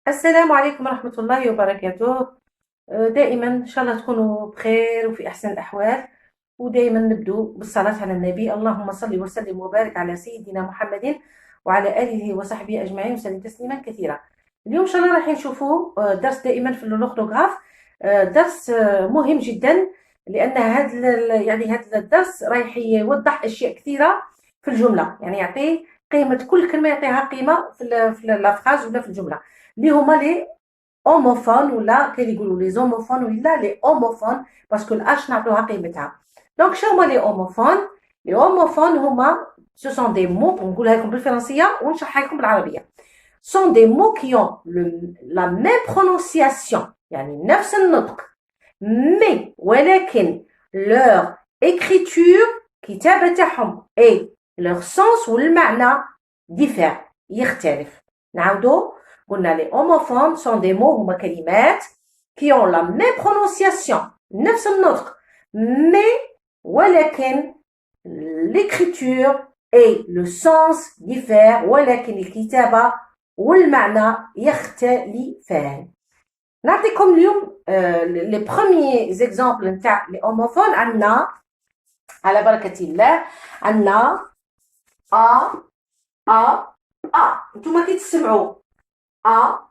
السلام عليكم ورحمة الله وبركاته. دائما إن شاء الله تكونوا بخير وفي أحسن الأحوال. ودائما نبدو بالصلاة على النبي، اللهم صل وسلم وبارك على سيدنا محمد وعلى آله وصحبه أجمعين وسلم تسليما كثيرا. اليوم إن شاء الله راح نشوفوا درس دائما في اللوغوغراف. درس مهم جدا، لأن هذا الدرس رايح يوضح أشياء كثيرة في الجملة، يعني يعطي قيمة كل كلمة، يعطيها قيمة في الفراز ولا في الجملة، اللي هما لي اوموفون ولا كي يقولوا لي زوموفون ولا لي اوموفون، باسكو الاش نعطوها قيمتها. دونك شنو هما لي اوموفون؟ لي اوموفون هما سو سون دي مو، نقولها لكم بالفرنسيه ونشرحها لكم بالعربيه. سون دي مو كي اون لا ميم برونونسياسيون، يعني نفس النطق، مي ولكن لور écriture كتابه تاعهم اي لور سونس والمعنى ديفير، يختلف. نعاودو، قلنا les homophones sont des mots هما كلمات qui ont la même prononciation، نفس النطق، mais ولكن l'écriture et le sens diffèrent، ولكن الكتابة والمعنى يختلفان. نعطيكم اليوم les premiers exemples نتاع les homophones. عندنا على بركة الله عندنا A. انتوما كي تسمعوا A.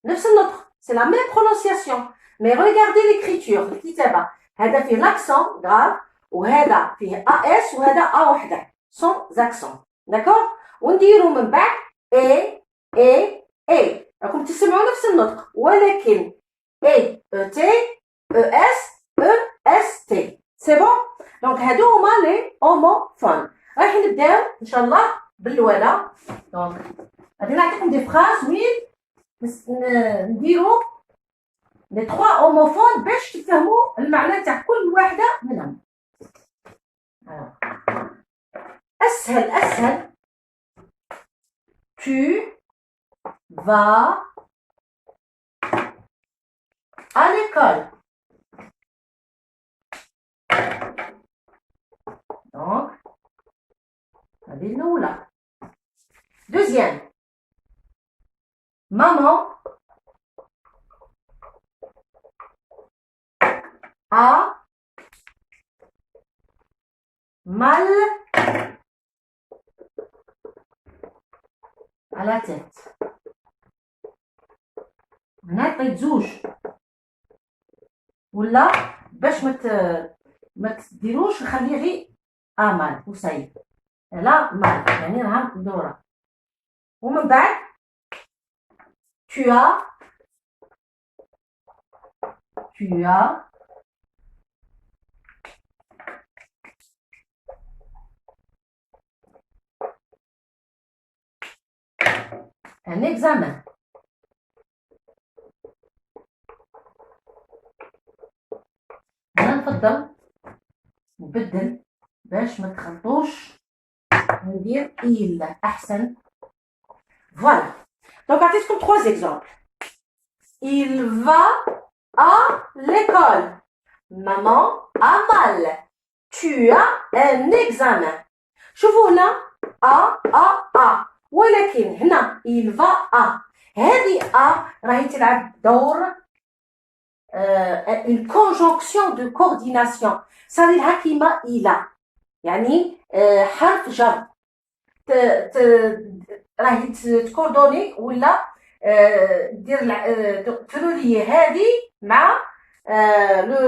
نفس النطق، c'est la même prononciation. Mais regardez l'écriture، الكتابة. هذا فيه l'accent grave، وهذا فيه AS، وهذا A وحده sans accent. d'accord؟ ونديروا من بعد A. راكم تسمعوا نفس النطق، ولكن A ET ES EST. c'est bon؟ donc هادو هما les homophones. راح نبداو ان شاء الله بالأولى. دونك غادي نعطيكم دي فراز وين نديرو لي 3 homophones باش تفهموا المعنى تاع كل واحده منهم. اسهل tu vas à l'école. donc هذه الأولى. deuxième, maman a mal à la tête. هنا عطيت زوج، ولا باش ما تديروش نخليه غير امال وسيد، لا مال يعني راها مدوره. ومن بعد tu as un examen. انا نفضل نبدل باش ما تخلطوش، ندير il احسن. voilà. donc عطيتكم 3 exemples. il va à l'école. maman a mal. tu as un examen. شوفوا هنا a ولكن هنا il va à، هذه راهي تلعب دور une conjonction de coordination، صار لها كيما إلى، يعني حرف جر راهي تكوردوني ولا دير ترولي هذه مع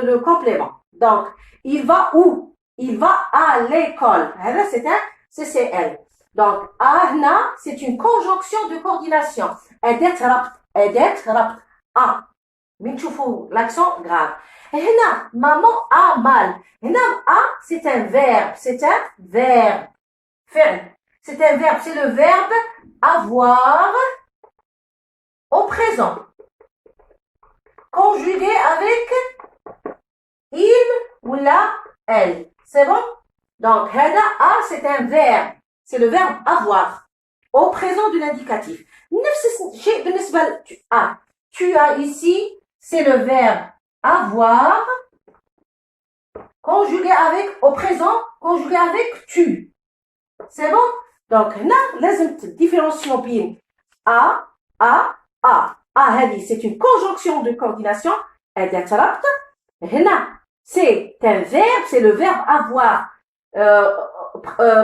le complément. donc il va où؟ il va à l'école. هذا c'est un CCL. donc هنا c'est une conjonction de coordination. أداة ربط a. من تشوفوا l'accent grave. هنا maman a mal. هنا a c'est un verbe. فعل. c'est un verbe. c'est le verbe avoir au présent, conjugué avec il ou la elle. c'est bon? donc هذا a c'est un verbe. c'est le verbe avoir au présent de l'indicatif. نفس الشيء بالنسبة à. tu as ici c'est le verbe avoir conjugué avec au présent, conjugué avec tu. c'est bon? donc هنا لازم تديفيرونسيو بين a c'est une conjonction de coordination. أداة ربط. هنا c'est un verbe, c'est le verbe avoir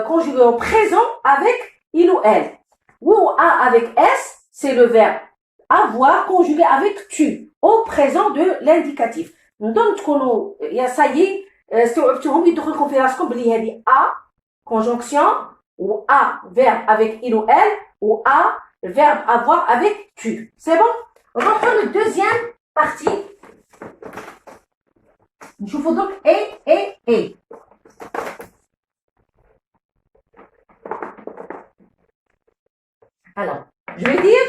conjugué au présent avec il ou elle. Ou a avec s, c'est le verbe avoir conjugué avec tu au présent de l'indicatif. Donc تكونوا يا سايي استوعبتوهم يدخلكم في راسكم بلي هذه a conjonction ou a verbe avec il ou elle ou a verbe avoir avec tu. C'est bon? On va prendre la deuxième partie. نشوفوا donc et. Alors, je vais dire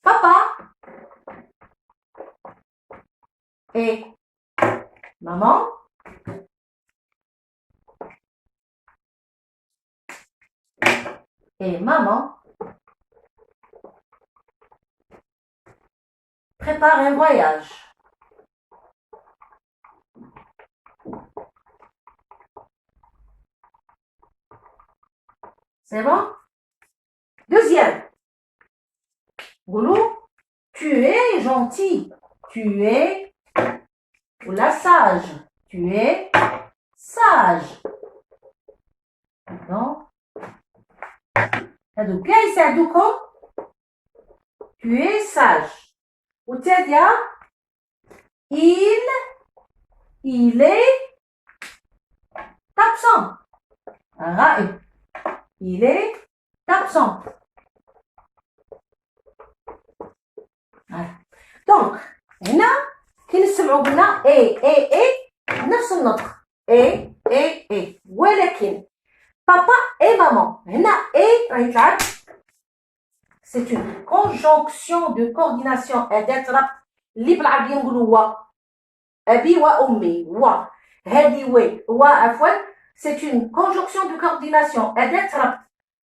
papa et maman et maman prépare un voyage. C'est bon? Deuxième. Goulou, tu es gentil. Tu es ou la sage. Tu es sage. Non? هادو كاع يساعدوكم. Tu es sage. والتالية il est absent. غائب. Il est absent. Voilà. Donc, هنا كي نسمعوا قلنا اي نفس النطق اي ولكن بابا اي ماما هنا اي راهي تلعب. C'est une conjonction de coordination أداة ربط اللي بالعربية نقولوا و أبي وأمي و هذه عفوا. C'est une conjonction de coordination أداة ربط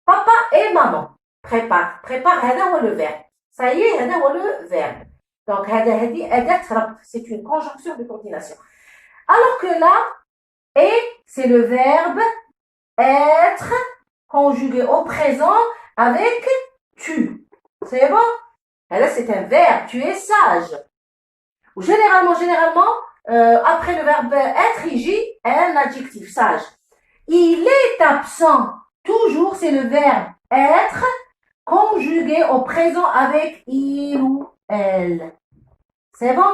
papa et maman. Prépare هذا هو le verbe. Ça y est, هذا هو le verbe. Donc هذه أداة ربط. C'est une conjonction de coordination. Alors que là, et c'est le verbe être conjugué au présent avec tu. C'est bon? Et là, c'est un verbe. Tu es sage. Ou généralement, après le verbe être, il y a un adjectif sage. Il est absent. Toujours, c'est le verbe être conjugué au présent avec il ou elle. C'est bon?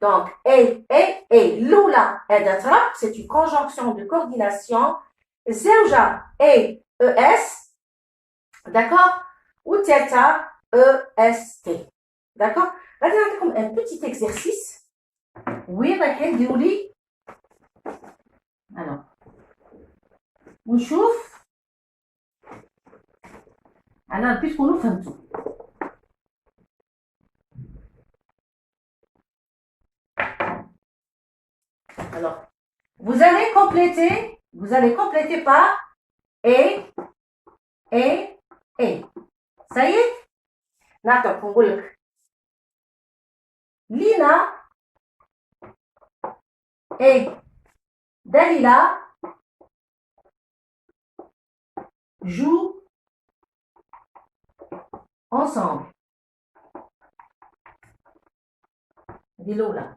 Donc, et. Lula أداة ربط, c'est une conjonction de coordination. زوجة ES. D'accord? Ou teta EST. D'accord? غادي نعطيكم un petit exercice. وين رايحين نديروا لي alors ونشوف انا نبي تكونوا فهمتوا. Alors, vous allez compléter par et. Ça y est? نعطيكم نقول لك لينا et Dalila jouent ensemble. Dis-le là.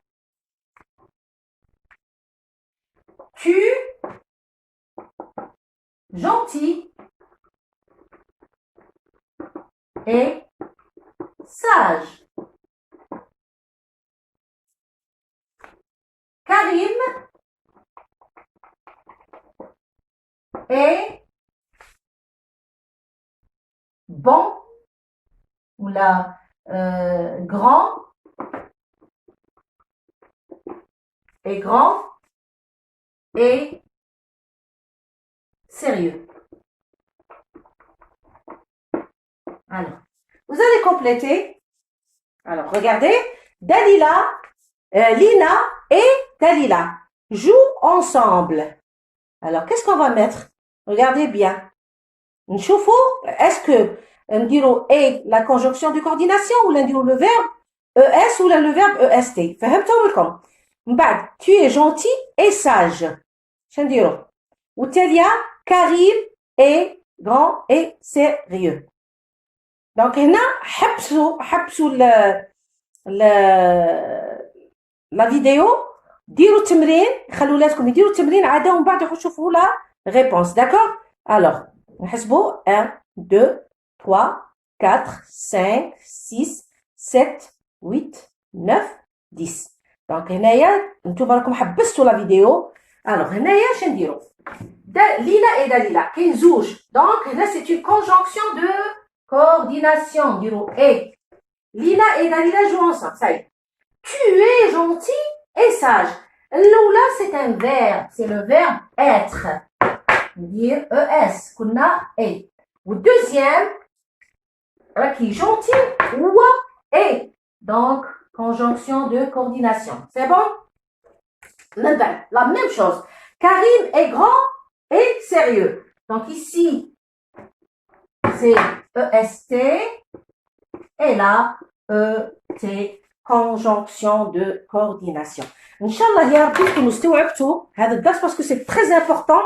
Tu, gentil et sage. Karim est bon ou la grand et sérieux. Alors, vous allez compléter. Alors, regardez, Dalila, Lina et Dalila jouent ensemble. Alors, qu'est-ce qu'on va mettre? Regardez bien. نشوفوا, est-ce que نديروا et la conjonction de coordination ou نديروا le verbe ES ou le verbe EST. فهمتوا لكم؟ من بعد, tu es gentil et sage. شنو نديروا؟ والتالية, Karim est grand et sérieux. دونك هنا حبسوا ل لا فيديو، ديروا التمرين، خلوا ولادكم يديروا التمرين عاد ومن بعد يروحوا يشوفوا لا ريبونس. داكور. الوغ نحسبوا 1 2 3 4 5 6 7 8 9 10. دونك هنايا نتوما راكم حبستوا لا فيديو. الوغ هنايا اش نديرو؟ ليلى اي دليلى كاين زوج، دونك هنا سي اون كونجونكسيون دو coordination. نديرو اي ليلى اي دليلى جو ensemble. Ça y est. Tu es gentil et sage. الأولى c'est un verbe, c'est le verbe être. ندير es كنا اي. والدوزيام راكي gentil هو et. Donc conjonction de coordination. C'est bon? من بعد la même chose. Karim est grand et sérieux. Donc ici c'est EST et là ET, conjonction de coordination. ان شاء الله يا ربي تكونوا استوعبتوا هذا الدرس باسكو سي تري امبورطون.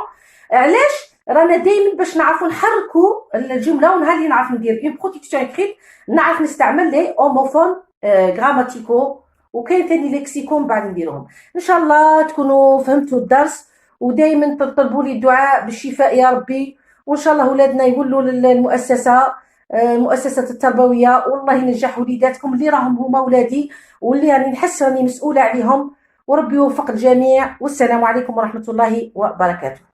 علاش؟ رانا دائما باش نعرفوا نحركوا الجمله، ونهار اللي نعرف ندير اون برودكسيون اكريت نعرف نستعمل لي اوموفون غراماتيكو، وكاين ثاني ليكسيكون بعد نديرهم. ان شاء الله تكونوا فهمتوا الدرس، ودائما تطلبوا لي الدعاء بالشفاء يا ربي، وان شاء الله اولادنا يولوا للمؤسسه المؤسسات التربويه، والله ينجح وليداتكم اللي راهم هما ولادي واللي راني نحس راني مسؤوله عليهم، وربي يوفق الجميع. والسلام عليكم ورحمه الله وبركاته.